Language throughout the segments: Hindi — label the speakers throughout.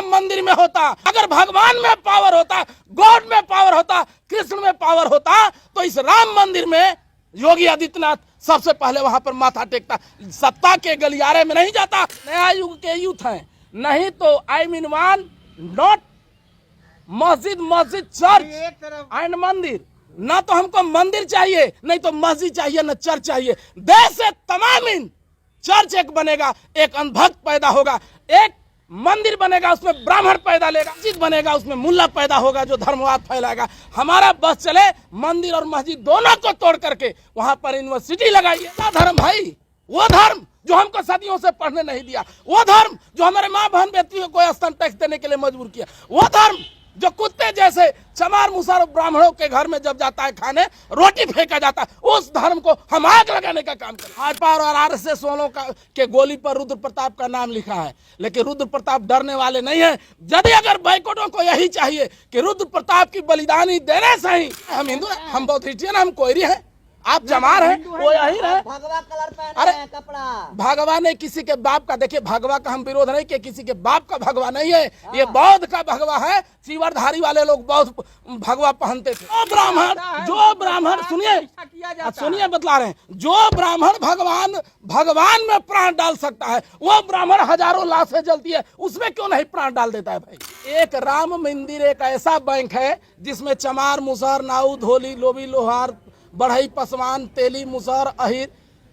Speaker 1: राम मंदिर में होता, अगर भगवान में पावर होता, गॉड में पावर होता, कृष्ण में पावर होता, तो इस राम मंदिर में योगी आदित्यनाथ सबसे पहले वहां पर माथा टेकता, सत्ता के गलियारे में नहीं जाता। नया युग के यूथ हैं, नहीं तो आई मीन वन नॉट मस्जिद, मस्जिद चर्च एंड मंदिर। ना तो हमको मंदिर चाहिए, नहीं तो मस्जिद चाहिए, न चर्च चाहिए। देश से तमाम चर्च एक बनेगा, एक अंधभक्त पैदा होगा, एक मंदिर बनेगा उसमें ब्राह्मण पैदा लेगा, मस्जिद बनेगा उसमें मुल्ला पैदा होगा जो धर्मवाद फैलाएगा। हमारा बस चले मंदिर और मस्जिद दोनों को तोड़ करके वहां पर यूनिवर्सिटी लगाइए। क्या धर्म भाई? वो धर्म जो हमको सदियों से पढ़ने नहीं दिया, वो धर्म जो हमारे माँ बहन बेटियों को स्तन टैक्स देने के लिए मजबूर किया, वो धर्म जो कुत्ते जैसे चमार मुसर ब्राह्मणों के घर में जब जाता है खाने, रोटी फेंका जाता है, उस धर्म को हम आग लगाने का काम करें। भाजपा और आरएसएस वालों का के गोली पर रुद्र प्रताप का नाम लिखा है, लेकिन रुद्र प्रताप डरने वाले नहीं है। यदि अगर बैकोटों को यही चाहिए कि रुद्र प्रताप की बलिदानी देने से ही हम हिंदू, हम बौद्ध क्रिश्चियन, हम कोयरी हैं, आप जमार हैं, वो यही रहे।
Speaker 2: भगवा कलर पहने हैं कपड़ा।
Speaker 1: भगवा नहीं किसी के बाप का, देखिए भगवा का हम विरोध नहीं कि किसी के बाप का भगवा नहीं है, ये बौद्ध का भगवा है। चीवरधारी वाले लोग बौद्ध भगवा पहनते थे। जो ब्राह्मण सुनिए बतला रहे हैं, जो ब्राह्मण भगवान में प्राण डाल सकता है, वो ब्राह्मण हजारों लाशें जलती है, उसमें क्यों नहीं प्राण डाल देता है भाई? एक राम मंदिर एक ऐसा बैंक है जिसमें चमार मुसहर नाऊ धोली लोभी लोहार बढ़ई पसवान तेली मुसहर अहिर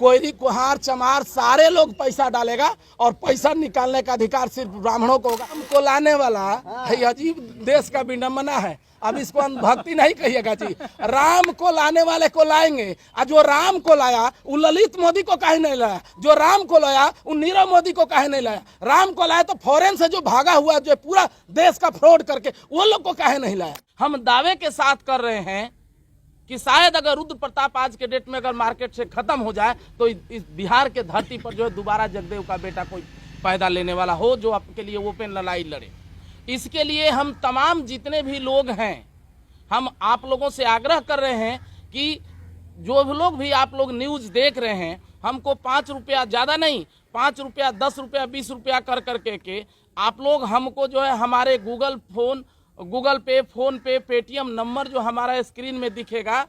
Speaker 1: कोयरी कुहार चमार सारे लोग पैसा डालेगा और पैसा निकालने का अधिकार सिर्फ ब्राह्मणों को होगा। हमको लाने वाला है अजीब देश का विडम्बना है। अब इसको भक्ति नहीं कहिएगा जी, राम को लाने वाले को लाएंगे। और जो राम को लाया वो ललित मोदी को काहे नहीं लाया, जो राम को लाया वो नीरव मोदी को काहे नहीं लाया, राम को लाया तो फॉरेन से जो भागा हुआ जो पूरा देश का फ्रॉड करके वो लोग को काहे नहीं लाया। हम दावे के साथ कर रहे हैं कि शायद अगर रुद्र प्रताप आज के डेट में अगर मार्केट से खत्म हो जाए तो इस बिहार के धरती पर जो है दोबारा जगदेव का बेटा कोई पैदा लेने वाला हो जो आपके लिए ओपन लड़ाई लड़े। इसके लिए हम तमाम जितने भी लोग हैं, हम आप लोगों से आग्रह कर रहे हैं कि जो लोग भी आप लोग न्यूज़ देख रहे हैं, हमको 5 रुपया, ज़्यादा नहीं, 5 रुपया 10 रुपया 20 रुपया कर करके के आप लोग हमको जो है हमारे गूगल पे, फोन पे, पेटीएम नंबर जो हमारा स्क्रीन में दिखेगा,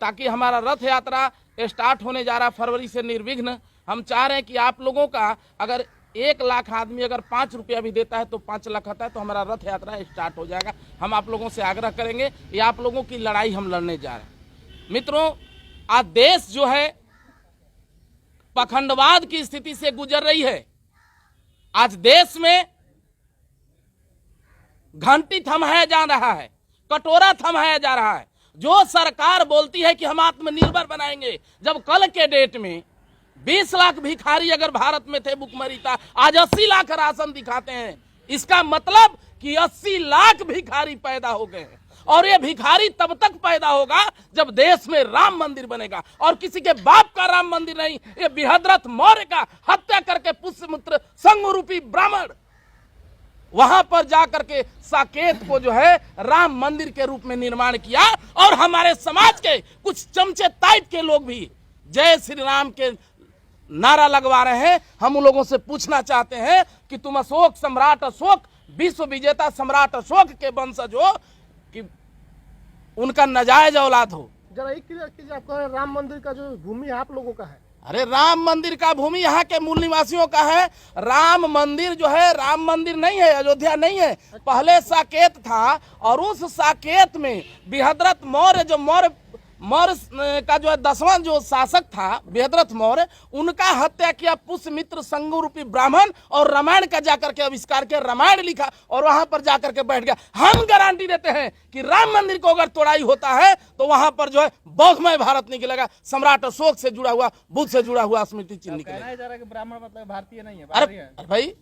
Speaker 1: ताकि हमारा रथ यात्रा स्टार्ट होने जा रहा फरवरी से निर्विघ्न। हम चाह रहे हैं कि आप लोगों का अगर 1 लाख आदमी अगर 5 रुपया भी देता है तो 5 लाख आता है तो हमारा रथ यात्रा स्टार्ट हो जाएगा। हम आप लोगों से आग्रह करेंगे, ये आप लोगों की लड़ाई हम लड़ने जा रहे हैं। मित्रों, आज देश जो है पखंडवाद की स्थिति से गुजर रही है। आज देश में घंटी थमाया जा रहा है, कटोरा थमाया जा रहा है। जो सरकार बोलती है कि हम आत्मनिर्भर बनाएंगे, जब कल के डेट में 20 लाख भिखारी अगर भारत में थे भुखमरी था, आज 80 लाख राशन दिखाते हैं। इसका मतलब कि 80 लाख भिखारी पैदा हो गए हैं। और ये भिखारी तब तक पैदा होगा जब देश में राम मंदिर बनेगा, और किसी के बाप का राम मंदिर नहीं, ये बृहद्रथ मौर्य का हत्या करके पुष्यमित्र संघ रूपी ब्राह्मण वहां पर जाकर के साकेत को जो है राम मंदिर के रूप में निर्माण किया। और हमारे समाज के कुछ चमचे टाइप के लोग भी जय श्री राम के नारा लगवा रहे हैं। हम उन लोगों से पूछना चाहते हैं कि तुम अशोक सम्राट अशोक, विश्व विजेता सम्राट अशोक के वंशज हो कि उनका नाजायज औलाद हो?
Speaker 3: जरा एक क्लियर कीजिए, आपका राम मंदिर का जो भूमि है आप लोगों का है?
Speaker 1: अरे राम मंदिर का भूमि यहाँ के मूल निवासियों का है। राम मंदिर जो है राम मंदिर नहीं है, अयोध्या नहीं है, पहले साकेत था। और उस साकेत में बृहद्रथ मौर्य जो मौर्य का जो है 10वां जो शासक था बृहद्रथ मौर्य, उनका हत्या किया पुष्यमित्र संघ रूपी ब्राह्मण, और रामायण का जाकर के आविष्कार किया, रामायण लिखा और वहां पर जाकर के बैठ गया। हम गारंटी देते हैं कि राम मंदिर को अगर तोड़ाई होता है तो वहां पर जो है बौद्धमय भारत निकलेगा, सम्राट अशोक से जुड़ा हुआ, बुद्ध से जुड़ा हुआ स्मृति चिन्ह निकलेगा।
Speaker 3: ब्राह्मण मतलब भारतीय नहीं है?
Speaker 1: अरे भाई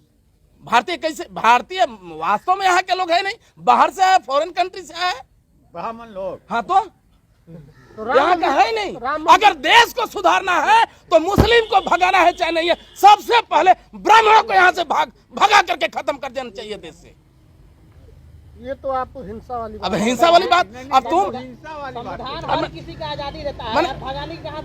Speaker 1: भारतीय कैसे? भारतीय वास्तव में यहाँ के लोग है नहीं, बाहर से आए, फॉरेन कंट्री से आए
Speaker 4: ब्राह्मण लोग।
Speaker 1: हाँ तो यहाँ का है नहीं। अगर देश को सुधारना है तो मुस्लिम को भगाना है चाहे नहीं है, सबसे पहले ब्राह्मणों को यहाँ से भगा करके खत्म कर देना चाहिए देश से।
Speaker 3: ये तो आप हिंसा वाली
Speaker 1: अब हिंसा वाली बात, अब तुम
Speaker 2: संविधान हर किसी का आजादी देता है यार, भगाने की कहाँ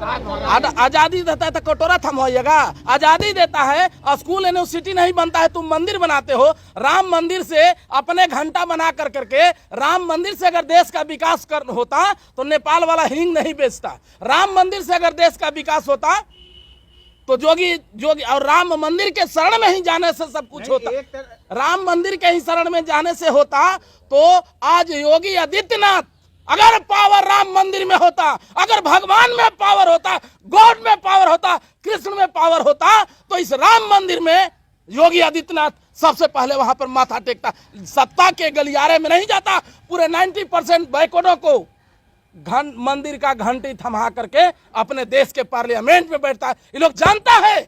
Speaker 2: से
Speaker 1: आजादी देता है तो कटोरा थमवाइएगा। आजादी देता है, स्कूल यूनिवर्सिटी नहीं बनता है, तुम मंदिर बनाते हो। राम मंदिर से अपने घंटा बना कर करके, राम मंदिर से अगर देश का विकास होता तो नेपाल वाला हींग नहीं बेचता। राम मंदिर से अगर देश का विकास होता तो जोगी और राम मंदिर के शरण में ही जाने से सब कुछ होता। राम मंदिर के ही शरण में जाने से होता तो आज योगी आदित्यनाथ, अगर पावर राम मंदिर में होता, अगर भगवान में पावर होता, गॉड में पावर होता, कृष्ण में पावर होता, तो इस राम मंदिर में योगी आदित्यनाथ सबसे पहले वहां पर माथा टेकता। सत्ता के गलियारे में नहीं जाता, पूरे 90% बैकोडों को मंदिर का घंटी थमा करके अपने देश के पार्लियामेंट में बैठता है। ये लोग जानता है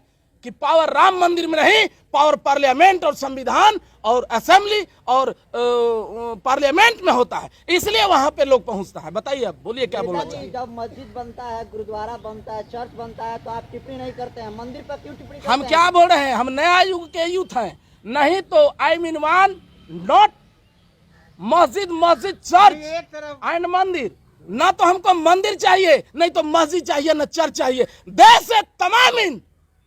Speaker 1: कि पावर राम मंदिर में नहीं, पावर पार्लियामेंट और संविधान और असेंबली और पार्लियामेंट में होता है, इसलिए वहां पे लोग पहुंचता है। बताइए, अब बोलिए क्या बोलना चाहिए।
Speaker 2: जब मस्जिद बनता है, गुरुद्वारा बनता है, चर्च बनता है, तो आप टिप्पणी नहीं करते हैं, मंदिर पर क्यों टिप्पणी करते हैं?
Speaker 1: हम क्या बोल रहे हैं, हम नया युग के यूथ हैं। नहीं तो आई मीन वन नॉट मस्जिद चर्च एंड मंदिर। ना तो हमको मंदिर चाहिए, नहीं तो मस्जिद चाहिए, न चर्च चाहिए। देश से तमाम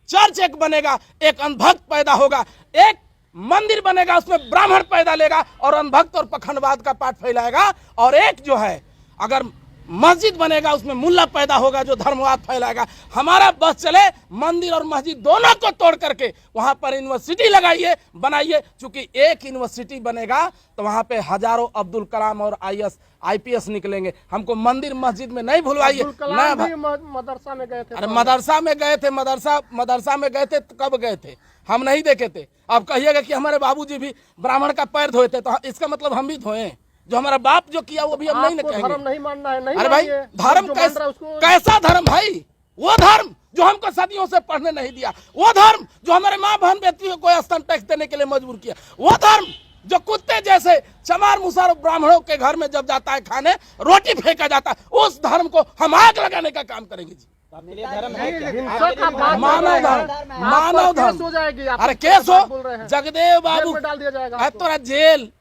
Speaker 1: चर्च एक बनेगा, एक अंधभक्त पैदा होगा, एक मंदिर बनेगा, उसमें ब्राह्मण पैदा लेगा और अंधभक्त और पखंडवाद का पाठ फैलाएगा। और एक जो है अगर मस्जिद बनेगा, उसमें मुल्ला पैदा होगा जो धर्मवाद फैलाएगा। हमारा बस चले मंदिर और मस्जिद दोनों को तोड़ करके वहां पर यूनिवर्सिटी लगाइए, बनाइए। चूंकि एक यूनिवर्सिटी बनेगा तो वहां पे हजारों अब्दुल कलाम और IPS निकलेंगे। हमको मंदिर मस्जिद में नहीं भूलवाइए।
Speaker 3: मदरसा में गए थे।
Speaker 1: अरे मदरसा में गए थे, मदरसा में गए थे, कब गए थे? हम नहीं देखे थे। अब कहिएगा कि हमारे बाबूजी भी ब्राह्मण का पैर धोए थे, तो इसका मतलब हम भी धोए। जो हमारा बाप जो किया वो भी हम नहीं कहेंगे।
Speaker 3: धर्म नहीं मानना है, नहीं।
Speaker 1: अरे भाई, धर्म कैसा धर्म भाई? वो धर्म जो हमको सदियों से पढ़ने नहीं दिया, वो धर्म जो हमारे माँ बहन बेटियों को स्तन टैक्स देने के लिए मजबूर किया, वो धर्म जो कुत्ते जैसे चमार मुसार ब्राह्मणों के घर में जब जाता है खाने, रोटी फेंका जाता है, उस धर्म को हम आग लगाने का काम करेंगे जी। मानव धर्म
Speaker 3: हो जाएगी।
Speaker 1: अरे केस हो, जगदेव बाबू
Speaker 3: डाल दिया जाएगा
Speaker 1: तोरा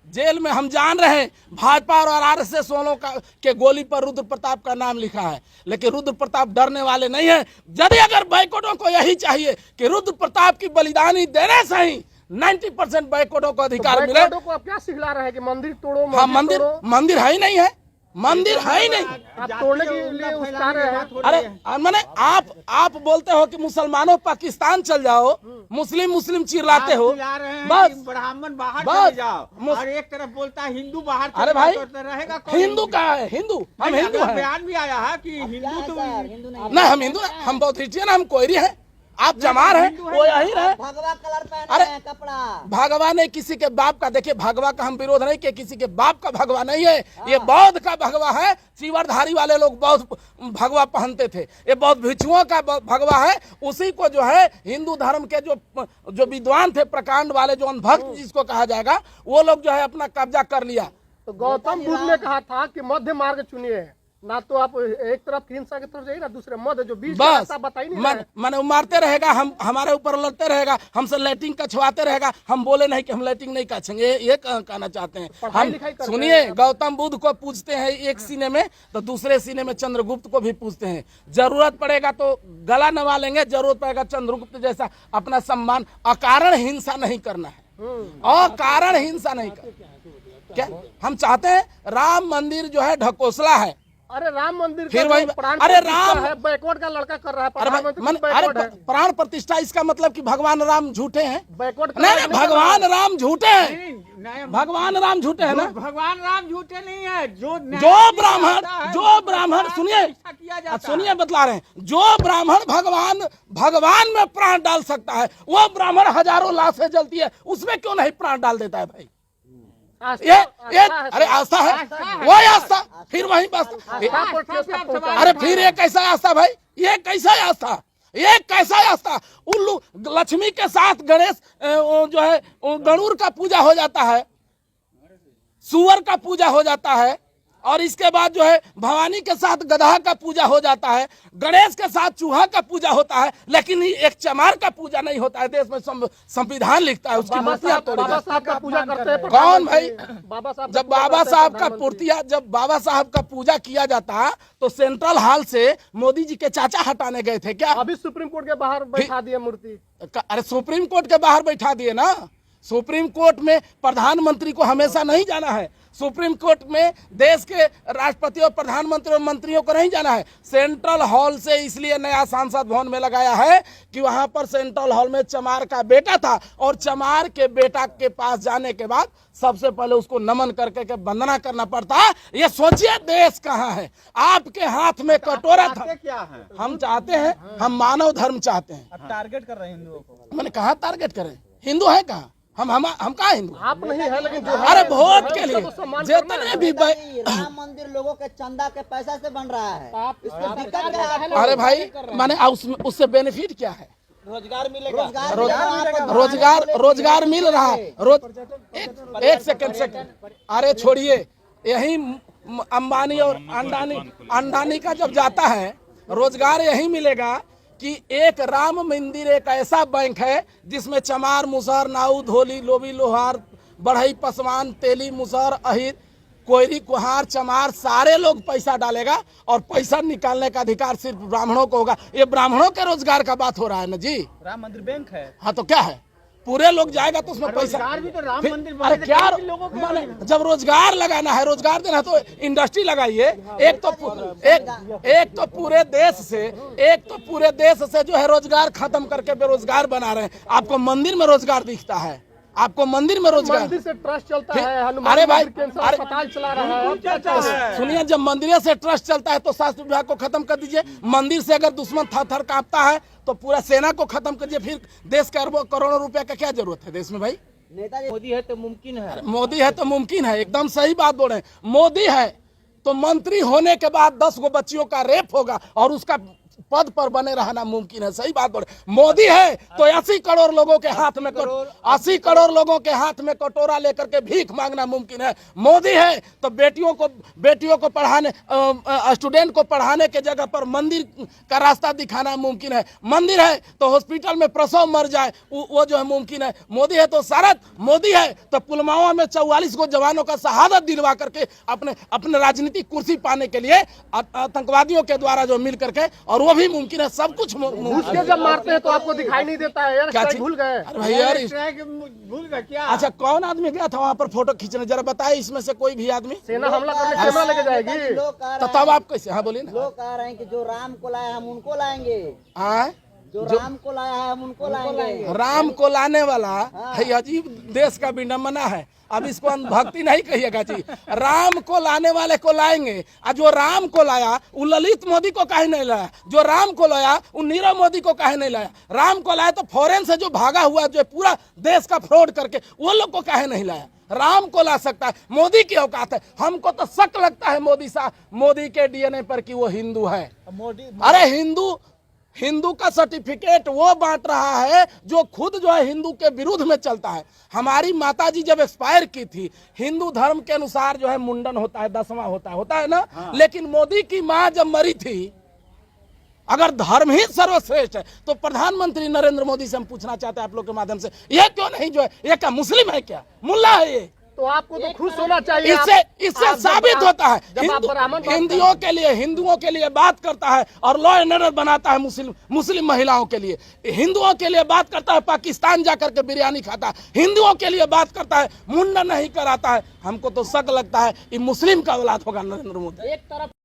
Speaker 1: जेल में। हम जान रहे हैं भाजपा और RSS वालों के गोली पर रुद्र प्रताप का नाम लिखा है, लेकिन रुद्र प्रताप डरने वाले नहीं है। यदि अगर बैकोडों को यही चाहिए कि रुद्र प्रताप की बलिदानी देने से ही 90% बैकोडों को अधिकार मिले,
Speaker 3: को आप क्या सिखला रहे हैं कि मंदिर तोड़ो?
Speaker 1: हाँ, मंदिर है ही नहीं है, मंदिर है ही नहीं।
Speaker 3: आप तोड़ने के लिए उस्ताद हैं।
Speaker 1: अरे मैंने आप बोलते हो कि मुसलमानों पाकिस्तान चल जाओ, मुस्लिम चिल्लाते हो, बस
Speaker 4: ब्राह्मण बाहर चले जाओ, और एक तरफ बोलता है हिंदू बाहर।
Speaker 1: अरे भाई,
Speaker 4: रहेगा
Speaker 1: हिंदू कहाँ है? हिंदू हम हिंदू हैं।
Speaker 4: बयान भी आया है कि हिंदू तो
Speaker 1: नहीं, हम हिंदू, हम बहुत क्रिश्चियन, हम कोयरी हैं, आप जमार हैं, वो यही रहे।
Speaker 2: भगवा कलर पहने हैं कपड़ा।
Speaker 1: भगवा नहीं किसी के बाप का। देखिए, भगवा का हम विरोध नहीं कि किसी के बाप का भगवा नहीं है, ये बौद्ध का भगवा है। चीवरधारी वाले लोग बहुत भगवा पहनते थे, ये बौद्ध भिक्षुओं का भगवा है। उसी को जो है हिंदू धर्म के जो विद्वान थे, प्रकांड वाले, जो अंधभक्त जिसको कहा जाएगा, वो लोग जो है अपना कब्जा कर लिया।
Speaker 3: तो गौतम बुद्ध ने कहा था कि मध्य मार्ग चुनिए, ना तो आप एक तरफ हिंसा की तरफ जाइए, ना दूसरे मध्य जो बीच का रास्ता बताई नहीं।
Speaker 1: मैंने मारते रहेगा, हमारे ऊपर लड़ते रहेगा, हमसे लैटिंग कछवाते रहेगा। हम बोले नहीं कि हम लैटिंग नहीं कछेंगे, ये कहना चाहते हैं हम। सुनिए, गौतम बुद्ध को पूछते हैं एक सीने में, तो दूसरे सीने में चंद्रगुप्त को भी पूछते हैं। जरूरत पड़ेगा तो गला नवा लेंगे, जरूरत पड़ेगा चंद्रगुप्त जैसा अपना सम्मान। अकारण हिंसा नहीं करना है, अकारण हिंसा नहीं करना। क्या हम चाहते हैं? राम मंदिर जो है ढकोसला है।
Speaker 3: अरे राम मंदिर
Speaker 1: फिर वही,
Speaker 3: अरे राम है, बैकवर्ड का लड़का कर रहा है।
Speaker 1: अरे प्राण प्रतिष्ठा, इसका मतलब कि भगवान राम झूठे हैं?
Speaker 3: बैकवर्ड
Speaker 1: नहीं, भगवान राम झूठे हैं, भगवान राम झूठे हैं ना?
Speaker 4: भगवान राम झूठे नहीं है। जो
Speaker 1: ब्राह्मण सुनिए बतला रहे हैं, जो ब्राह्मण भगवान में प्राण डाल सकता है, वो ब्राह्मण हजारों लाशें जलती है, उसमें क्यों नहीं प्राण डाल देता है भाई? अरे आस्था है, वो आस्था, फिर वही बस। अरे फिर ये कैसा आस्था भाई? ये कैसा आस्था? ये कैसा आस्था? उल्लू लक्ष्मी के साथ गणेश जो है गणुर का पूजा हो जाता है, सुअर का पूजा हो जाता है, और इसके बाद जो है भवानी के साथ गधा का पूजा हो जाता है, गणेश के साथ चूहा का पूजा होता है, लेकिन एक चमार का पूजा नहीं होता है। देश में संविधान लिखता है उसकी मूर्तियां तोड़ी
Speaker 3: बाबा साहब का पूजा करते हैं
Speaker 1: कौन भाई?
Speaker 3: बाबा साहब
Speaker 1: जब बाबा साहब का मूर्तियां, जब बाबा साहब का पूजा किया जाता तो सेंट्रल हॉल से मोदी जी के चाचा हटाने गए थे क्या?
Speaker 3: अभी सुप्रीम कोर्ट के बाहर बैठा दिए मूर्ति।
Speaker 1: अरे सुप्रीम कोर्ट के बाहर बैठा दिए ना। सुप्रीम कोर्ट में प्रधानमंत्री को हमेशा नहीं जाना है। सुप्रीम कोर्ट में देश के राष्ट्रपति और प्रधानमंत्री और मंत्रियों को नहीं जाना है। सेंट्रल हॉल से इसलिए नया संसद भवन में लगाया है कि वहां पर सेंट्रल हॉल में चमार का बेटा था और चमार के बेटा के पास जाने के बाद सबसे पहले उसको नमन करके के वंदना करना पड़ता है। ये सोचिए देश कहाँ है? आपके हाथ में कटोरा था।
Speaker 4: क्या है?
Speaker 1: हम चाहते हैं, हम मानव धर्म चाहते हैं।
Speaker 4: अब टारगेट कर रहे हैं हिंदुओं को।
Speaker 1: मैंने कहा टारगेट करें? हिंदू है कहाँ? हम कहाँ हिंदू?
Speaker 3: आप नहीं है, लेकिन जो
Speaker 1: अरे वोट के लिए
Speaker 3: उसको सम्मान करना
Speaker 1: जितने
Speaker 3: है।
Speaker 1: भी
Speaker 2: राम मंदिर लोगों के चंदा के पैसा से बन रहा है। इसमें दिक्कत क्या है?
Speaker 1: अरे भाई माने उससे बेनिफिट क्या है?
Speaker 4: रोजगार मिलेगा।
Speaker 1: रोजगार मिल रहा है। एक सेकंड अरे छोड़िए, यही अंबानी और अंडानी का जब जाता है रोजगार यही मिलेगा कि एक राम मंदिर एक ऐसा बैंक है जिसमें चमार, मुसहर, नाऊ, धोली, लोभी, लोहार, बढ़ई, पसवान, तेली, मुसहर, अहिर, कोयरी, कुहार, चमार सारे लोग पैसा डालेगा और पैसा निकालने का अधिकार सिर्फ ब्राह्मणों को होगा। ये ब्राह्मणों के रोजगार का बात हो रहा है ना जी।
Speaker 4: राम मंदिर बैंक है।
Speaker 1: हाँ तो क्या है? पूरे लोग जाएगा तो उसमें पैसा।
Speaker 4: रोजगार भी तो राम मंदिर
Speaker 1: अरे
Speaker 4: बने
Speaker 1: क्या
Speaker 4: तो लोगों को
Speaker 1: माने जब रोजगार लगाना है, रोजगार देना है तो इंडस्ट्री लगाइए। एक तो पूरे देश से जो है रोजगार खत्म करके बेरोजगार बना रहे हैं। आपको मंदिर में रोजगार दिखता है? आपको मंदिर में रोजगार?
Speaker 3: मंदिर से ट्रस्ट चलता है,
Speaker 1: अरे
Speaker 3: हनुमान
Speaker 1: भाई,
Speaker 3: मंदिर कैंसर अस्पताल चला रहा है।
Speaker 1: सुनिए, जब मंदिर से ट्रस्ट चलता है तो स्वास्थ्य विभाग को खत्म कर दीजिए। मंदिर से अगर दुश्मन थर कांपता है तो पूरा सेना को खत्म कीजिए। फिर देश का अरबों करोड़ों रुपए का क्या जरूरत है देश में भाई?
Speaker 2: नेताजी
Speaker 4: मोदी है तो मुमकिन है।
Speaker 1: मोदी है तो मुमकिन है, एकदम सही बात बोल रहे हैं। मोदी है तो मंत्री होने के बाद 10 गो बच्चियों का रेप होगा और उसका पद पर बने रहना मुमकिन है। सही बात बोल रहे। मोदी है तो 80 करोड़ लोगों के हाथ में 80 करोड़ लोगों के हाथ में कटोरा लेकर के भीख मांगना मुमकिन है। मोदी है तो बेटियों को पढ़ाने, स्टूडेंट को पढ़ाने के जगह पर मंदिर का रास्ता दिखाना मुमकिन है। मंदिर है तो हॉस्पिटल में प्रसव मर जाए वो जो है मुमकिन है। मोदी है तो शरद, मोदी है तो पुलवामा में 44 को जवानों का शहादत दिलवा करके अपने राजनीतिक कुर्सी पाने के लिए आतंकवादियों के द्वारा जो मिल करके, और वो भी मुमकिन है। सब कुछ
Speaker 3: उसके जब मारते हैं तो आपको दिखाई नहीं देता है यार,
Speaker 1: क्या
Speaker 3: स्ट्राइक
Speaker 1: चीज?
Speaker 3: भूल गए।
Speaker 1: अरे भाई यार
Speaker 4: भूल गया क्या?
Speaker 1: अच्छा, कौन आदमी गया था वहाँ पर फोटो खींचने? जरा बताए इसमें से कोई भी आदमी।
Speaker 3: सेना हमला करने सेना लेके जाएगी।
Speaker 2: लोग कह
Speaker 1: तो
Speaker 2: रहे
Speaker 1: तब
Speaker 2: हैं,
Speaker 1: आप कैसे? हाँ बोलिए ना।
Speaker 2: लोग कह रहे हैं कि जो राम को लाया हम उनको लाएंगे।
Speaker 1: हाँ,
Speaker 2: जो राम को लाया है हम उनको लाएंगे।
Speaker 1: राम को लाने वाला है अजीब देश का विडम्बना है। अब इसको भक्ति नहीं कहिएगा जी। राम को लाने वाले को लाएंगे, और जो राम को लाया वो ललित मोदी को काहे नहीं लाया? जो राम को लाया वो नीरव मोदी को काहे नहीं लाया? राम को लाया तो फॉरेन से जो भागा हुआ जो पूरा देश का फ्रॉड करके वो लोग को काहे नहीं लाया? राम को ला सकता है, मोदी की औकात है। हमको तो शक लगता है मोदी के डीएनए पर कि वो हिंदू है। अरे हिंदू का सर्टिफिकेट वो बांट रहा है जो खुद जो है हिंदू के विरुद्ध में चलता है। हमारी माता जी जब एक्सपायर की थी, हिंदू धर्म के अनुसार जो है मुंडन होता है, 10वां होता है ना। हाँ। लेकिन मोदी की माँ जब मरी थी, अगर धर्म ही सर्वश्रेष्ठ है तो प्रधानमंत्री नरेंद्र मोदी से हम पूछना चाहते हैं आप लोग के माध्यम से, ये क्यों नहीं जो है, ये क्या मुस्लिम है क्या? मुल्ला है ये?
Speaker 3: तो आपको तो खुश होना चाहिए।
Speaker 1: इससे साबित होता है हिंदुओं के लिए बात करता है और लॉ एंड ऑर्डर बनाता है मुस्लिम महिलाओं के लिए। हिंदुओं के लिए बात करता है, पाकिस्तान जाकर के बिरयानी खाता है। हिंदुओं के लिए बात करता है, मुंडन नहीं कराता है। हमको तो शक लगता है ये मुस्लिम का औलाद होगा नरेंद्र मोदी।
Speaker 3: एक तरफ